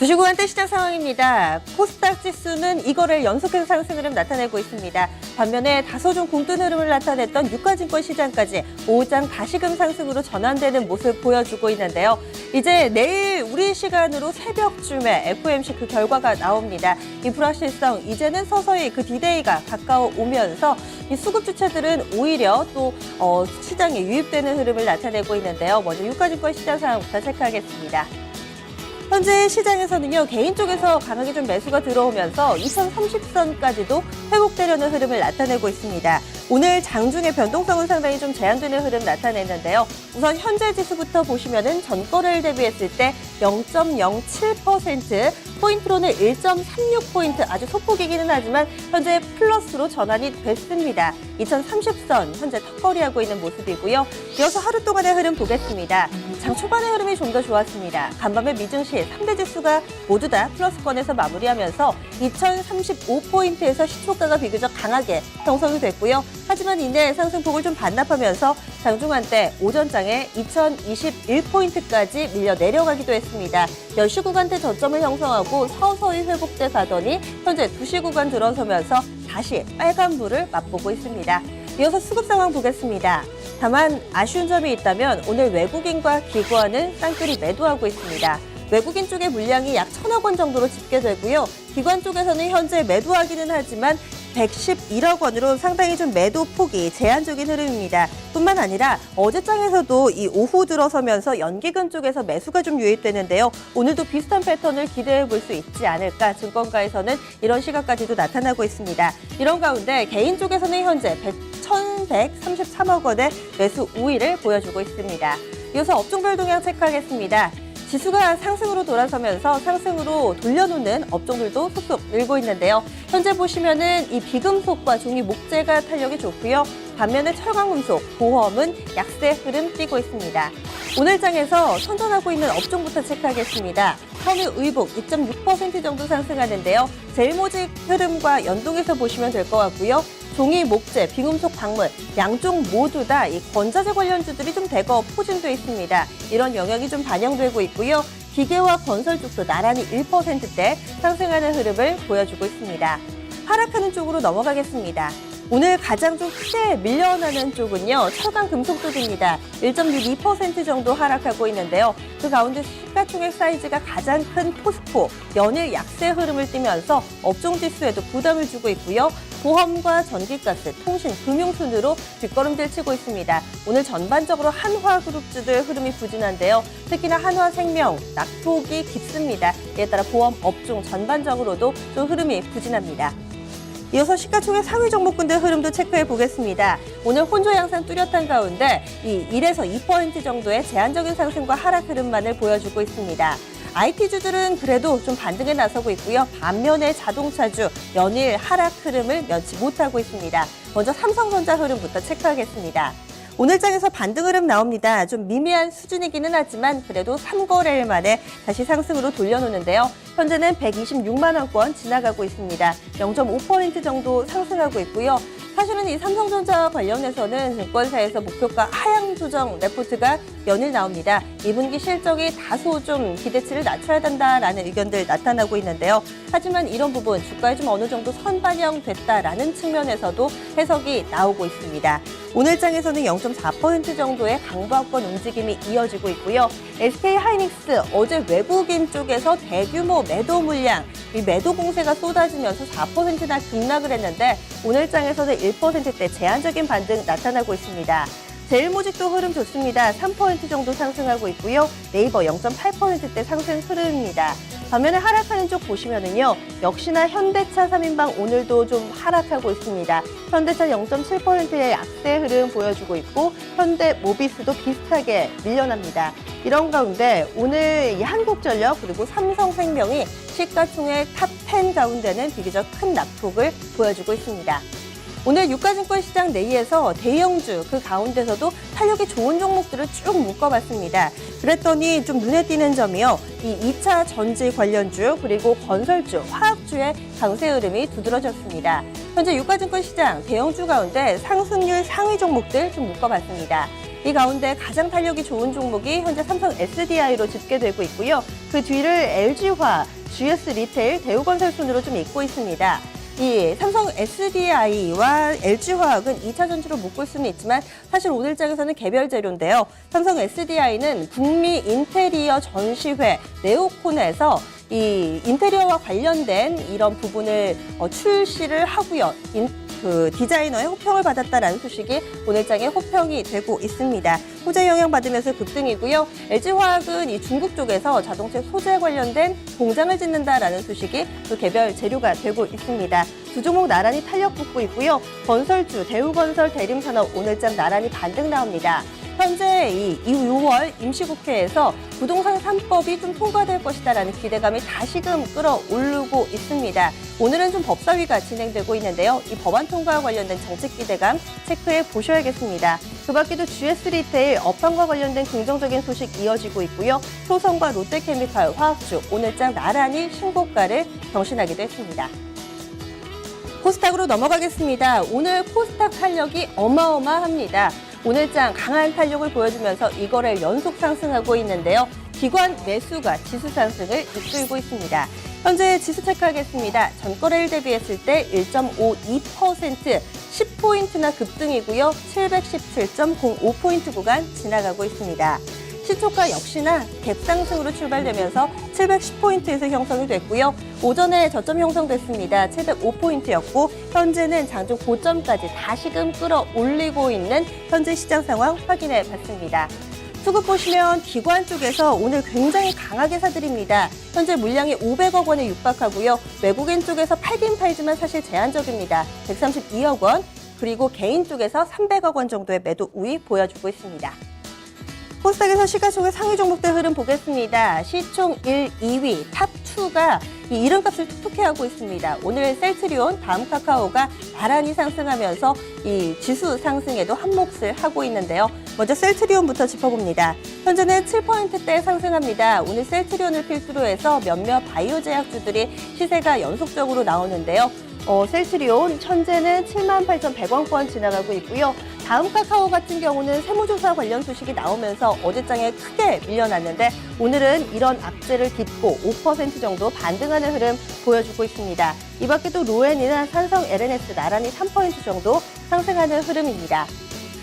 2시구간대 시장 상황입니다. 코스닥 지수는 이거를 연속해서 상승 흐름 나타내고 있습니다. 반면에 다소 좀 공뜬 흐름을 나타냈던 유가증권 시장까지 오후장 다시금 상승으로 전환되는 모습 보여주고 있는데요. 이제 내일 우리 시간으로 새벽쯤에 FOMC 그 결과가 나옵니다. 이 불확실성 이제는 서서히 그 디데이가 가까워 오면서 이 수급 주체들은 오히려 또 시장에 유입되는 흐름을 나타내고 있는데요. 먼저 유가증권 시장 상황부터 체크하겠습니다. 현재 시장에서는요, 개인 쪽에서 강하게 좀 매수가 들어오면서 2030선까지도 회복되려는 흐름을 나타내고 있습니다. 오늘 장중에 변동성은 상당히 좀 제한되는 흐름 나타냈는데요. 우선 현재 지수부터 보시면은 전거래일 대비했을 때 0.07%, 포인트로는 1.36포인트, 아주 소폭이기는 하지만 현재 플러스로 전환이 됐습니다. 2030선 현재 턱걸이하고 있는 모습이고요. 이어서 하루 동안의 흐름 보겠습니다. 장 초반의 흐름이 좀 더 좋았습니다. 간밤에 미증시 3대 지수가 모두 다 플러스권에서 마무리하면서 2035포인트에서 시초가가 비교적 강하게 형성이 됐고요. 하지만 이내 상승폭을 좀 반납하면서 장중한때 오전장에 2021포인트까지 밀려 내려가기도 했습니다. 10시 구간대 저점을 형성하고 서서히 회복돼 가더니 현재 2시 구간 들어서면서 다시 빨간불을 맛보고 있습니다. 이어서 수급 상황 보겠습니다. 다만 아쉬운 점이 있다면 오늘 외국인과 기관은 쌍끌이 매도하고 있습니다. 외국인 쪽의 물량이 약 1,000억 원 정도로 집계되고요. 기관 쪽에서는 현재 매도하기는 하지만 111억 원으로 상당히 좀 매도 폭이 제한적인 흐름입니다. 뿐만 아니라 어제장에서도 이 오후 들어서면서 연기금 쪽에서 매수가 좀 유입되는데요. 오늘도 비슷한 패턴을 기대해 볼 수 있지 않을까, 증권가에서는 이런 시각까지도 나타나고 있습니다. 이런 가운데 개인 쪽에서는 현재 1,133억 원의 매수 우위를 보여주고 있습니다. 이어서 업종별 동향 체크하겠습니다. 지수가 상승으로 돌아서면서 상승으로 돌려놓는 업종들도 속속 늘고 있는데요. 현재 보시면은 이 비금속과 종이 목재가 탄력이 좋고요. 반면에 철강금속, 보험은 약세 흐름 띄고 있습니다. 오늘 장에서 선전하고 있는 업종부터 체크하겠습니다. 섬유의복 2.6% 정도 상승하는데요. 제일모직 흐름과 연동해서 보시면 될 것 같고요. 종이, 목재, 비금속, 광물 양쪽 모두 다 이 건자재 관련주들이 좀 대거 포진돼 있습니다. 이런 영역이 좀 반영되고 있고요. 기계와 건설 쪽도 나란히 1%대 상승하는 흐름을 보여주고 있습니다. 하락하는 쪽으로 넘어가겠습니다. 오늘 가장 좀 크게 밀려나는 쪽은요, 철강 금속 쪽입니다. 1.62% 정도 하락하고 있는데요. 그 가운데 시가총액 사이즈가 가장 큰 포스코, 연일 약세 흐름을 띠면서 업종 지수에도 부담을 주고 있고요. 보험과 전기가스, 통신, 금융 순으로 뒷걸음질 치고 있습니다. 오늘 전반적으로 한화그룹주들 흐름이 부진한데요. 특히나 한화생명, 낙폭이 깊습니다. 이에 따라 보험 업종 전반적으로도 좀 흐름이 부진합니다. 이어서 시가총액 상위 종목군들 흐름도 체크해 보겠습니다. 오늘 혼조 양상 뚜렷한 가운데 이 1에서 2% 정도의 제한적인 상승과 하락 흐름만을 보여주고 있습니다. IT주들은 그래도 좀 반등에 나서고 있고요. 반면에 자동차주 연일 하락 흐름을 면치 못하고 있습니다. 먼저 삼성전자 흐름부터 체크하겠습니다. 오늘 장에서 반등 흐름 나옵니다. 좀 미미한 수준이기는 하지만 그래도 3거래일 만에 다시 상승으로 돌려놓는데요. 현재는 126만 원권 지나가고 있습니다. 0.5% 정도 상승하고 있고요. 사실은 이 삼성전자와 관련해서는 증권사에서 목표가 하향 조정 레포트가 연일 나옵니다. 2분기 실적이 다소 좀 기대치를 낮춰야 된다라는 의견들 나타나고 있는데요. 하지만 이런 부분 주가에 좀 어느 정도 선반영됐다라는 측면에서도 해석이 나오고 있습니다. 오늘 장에서는 0.4% 정도의 강보합권 움직임이 이어지고 있고요. SK하이닉스 어제 외국인 쪽에서 대규모 매도 물량, 이 매도 공세가 쏟아지면서 4%나 급락을 했는데 오늘 장에서는 1%대 제한적인 반등 나타나고 있습니다. 제일모직도 흐름 좋습니다. 3% 정도 상승하고 있고요. 네이버 0.8%대 상승 흐름입니다. 반면에 하락하는 쪽 보시면은요, 역시나 현대차 3인방 오늘도 좀 하락하고 있습니다. 현대차 0.7%의 약세 흐름 보여주고 있고, 현대모비스도 비슷하게 밀려납니다. 이런 가운데 오늘 이 한국전력 그리고 삼성생명이 시가총액 탑10 가운데는 비교적 큰 낙폭을 보여주고 있습니다. 오늘 유가증권 시장 내에서 대형주 그 가운데서도 탄력이 좋은 종목들을 쭉 묶어봤습니다. 그랬더니 좀 눈에 띄는 점이요. 이 2차 전지 관련주 그리고 건설주, 화학주의 강세 흐름이 두드러졌습니다. 현재 유가증권 시장 대형주 가운데 상승률 상위 종목들 좀 묶어봤습니다. 이 가운데 가장 탄력이 좋은 종목이 현재 삼성 SDI로 집계되고 있고요. 그 뒤를 LG화, GS 리테일, 대우건설 순으로 좀 잇고 있습니다. 이 삼성 SDI와 LG화학은 2차 전지로 묶을 수는 있지만 사실 오늘장에서는 개별 재료인데요. 삼성 SDI는 북미 인테리어 전시회 네오콘에서 이 인테리어와 관련된 이런 부분을 출시를 하고요. 그 디자이너의 호평을 받았다라는 소식이 오늘장에 호평이 되고 있습니다. 호재 영향 받으면서 급등이고요. LG화학은 이 중국 쪽에서 자동차 소재 관련된 공장을 짓는다라는 소식이 또 개별 재료가 되고 있습니다. 두 종목 나란히 탄력 붙고 있고요. 건설주, 대우건설, 대림산업 오늘장 나란히 반등 나옵니다. 현재 이 6월 임시국회에서 부동산 3법이 좀 통과될 것이다라는 기대감이 다시금 끌어오르고 있습니다. 오늘은 좀 법사위가 진행되고 있는데요. 이 법안 통과와 관련된 정책 기대감 체크해 보셔야겠습니다. 그 밖에도 GS 리테일, 업황과 관련된 긍정적인 소식 이어지고 있고요. 효성과 롯데케미칼, 화학주 오늘장 나란히 신고가를 경신하기도 했습니다. 코스닥으로 넘어가겠습니다. 오늘 코스닥 탄력이 어마어마합니다. 오늘장 강한 탄력을 보여주면서 이거래일 연속 상승하고 있는데요. 기관 매수가 지수 상승을 이끌고 있습니다. 현재 지수 체크하겠습니다. 전거래일 대비했을 때 1.52%, 10포인트나 급등이고요. 717.05포인트 구간 지나가고 있습니다. 시초가 역시나 갭상승으로 출발되면서 710포인트에서 형성이 됐고요. 오전에 저점 형성됐습니다. 705포인트였고 현재는 장중 고점까지 다시금 끌어올리고 있는 현재 시장 상황 확인해 봤습니다. 수급 보시면 기관 쪽에서 오늘 굉장히 강하게 사들입니다. 현재 물량이 500억 원에 육박하고요. 외국인 쪽에서 팔긴 팔지만 사실 제한적입니다. 132억 원, 그리고 개인 쪽에서 300억 원 정도의 매도 우위 보여주고 있습니다. 코스닥에서 시가총액 상위 종목들 흐름 보겠습니다. 시총 1, 2위, 탑2가 이 이름값을 툭툭해 하고 있습니다. 오늘 셀트리온, 다음 카카오가 나란히 상승하면서 이 지수 상승에도 한 몫을 하고 있는데요. 먼저 셀트리온부터 짚어봅니다. 현재는 7%대 상승합니다. 오늘 셀트리온을 필두로 해서 몇몇 바이오 제약주들이 시세가 연속적으로 나오는데요. 셀트리온 현재는 78,100원권 지나가고 있고요. 다음 카카오 같은 경우는 세무조사 관련 소식이 나오면서 어제장에 크게 밀려났는데 오늘은 이런 악재를 딛고 5% 정도 반등하는 흐름 보여주고 있습니다. 이 밖에도 로엔이나 산성 LNS 나란히 3% 정도 상승하는 흐름입니다.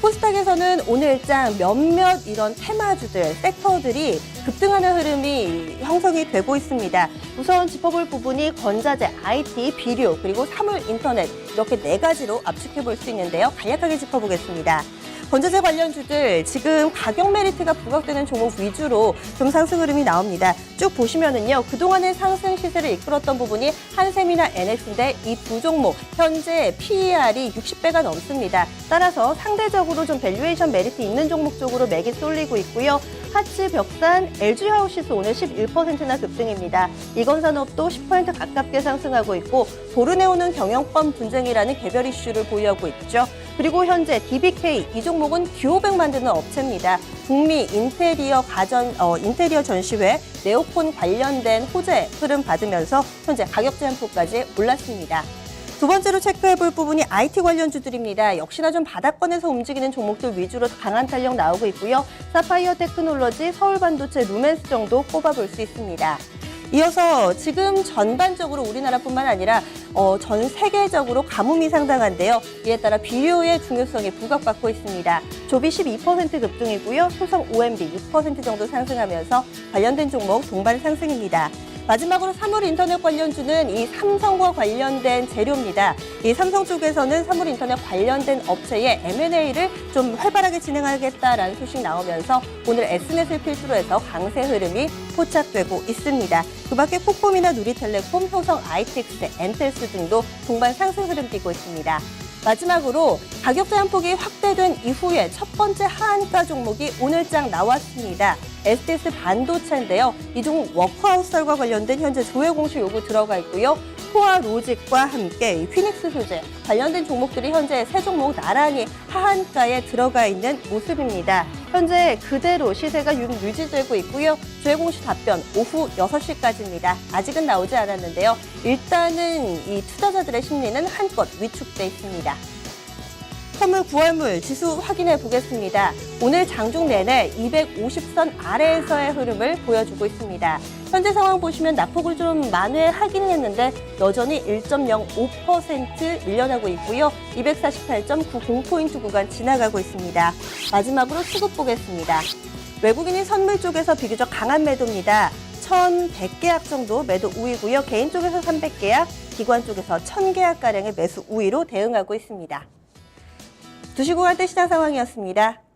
코스닥에서는 오늘장 몇몇 이런 테마주들, 섹터들이 급등하는 흐름이 형성이 되고 있습니다. 우선 짚어볼 부분이 건자재, IT, 비료, 그리고 사물 인터넷 이렇게 4가지로 압축해 볼 수 있는데요. 간략하게 짚어보겠습니다. 건자재 관련주들 지금 가격 메리트가 부각되는 종목 위주로 좀 상승 흐름이 나옵니다. 쭉 보시면은요. 그동안의 상승 시세를 이끌었던 부분이 한샘이나 NX인데 이 두 종목 현재 PER이 60배가 넘습니다. 따라서 상대적으로 좀 밸류에이션 메리트 있는 종목 쪽으로 맥이 쏠리고 있고요. 하츠, 벽산, LG하우시스 오늘 11%나 급등입니다. 이건산업도 10% 가깝게 상승하고 있고 도르네오는 경영권 분쟁이라는 개별 이슈를 보유하고 있죠. 그리고 현재 DBK 이 종목은 듀오백 만드는 업체입니다. 북미 인테리어 인테리어 전시회 네오콘 관련된 호재 흐름 받으면서 현재 가격 제한폭까지 올랐습니다. 두 번째로 체크해볼 부분이 IT 관련주들입니다. 역시나 좀 바닥권에서 움직이는 종목들 위주로 강한 탄력 나오고 있고요. 사파이어 테크놀로지, 서울반도체, 루멘스 정도 꼽아볼 수 있습니다. 이어서 지금 전반적으로 우리나라뿐만 아니라 전 세계적으로 가뭄이 상당한데요. 이에 따라 비료의 중요성이 부각받고 있습니다. 조비 12% 급등이고요. 소성 OMB 6% 정도 상승하면서 관련된 종목 동반 상승입니다. 마지막으로 사물 인터넷 관련주는 이 삼성과 관련된 재료입니다. 이 삼성 쪽에서는 사물 인터넷 관련된 업체의 M&A를 좀 활발하게 진행하겠다라는 소식 나오면서 오늘 S넷을 필두로 해서 강세 흐름이 포착되고 있습니다. 그 밖에 코콤이나 누리텔레콤, 효성 ITX, 엔텔스 등도 동반 상승 흐름 띠고 있습니다. 마지막으로 가격 제한폭이 확대된 이후에 첫 번째 하한가 종목이 오늘장 나왔습니다. STS 반도체인데요. 이 종목 워크하우스설과 관련된 현재 조회 공시 요구 들어가 있고요. 포화 로직과 함께 휘닉스 소재 관련된 종목들이 현재 세 종목 나란히 하한가에 들어가 있는 모습입니다. 현재 그대로 시세가 유지되고 있고요. 조회 공시 답변 오후 6시까지입니다. 아직은 나오지 않았는데요. 일단은 이 투자자들의 심리는 한껏 위축돼 있습니다. 선물 9월물 지수 확인해 보겠습니다. 오늘 장중 내내 250선 아래에서의 흐름을 보여주고 있습니다. 현재 상황 보시면 낙폭을 좀 만회하기는 했는데 여전히 1.05% 밀려나고 있고요. 248.90포인트 구간 지나가고 있습니다. 마지막으로 수급 보겠습니다. 외국인이 선물 쪽에서 비교적 강한 매도입니다. 1,100계약 정도 매도 우위고요. 개인 쪽에서 300계약, 기관 쪽에서 1,000계약가량의 매수 우위로 대응하고 있습니다. 2시 구간대 시장 상황이었습니다.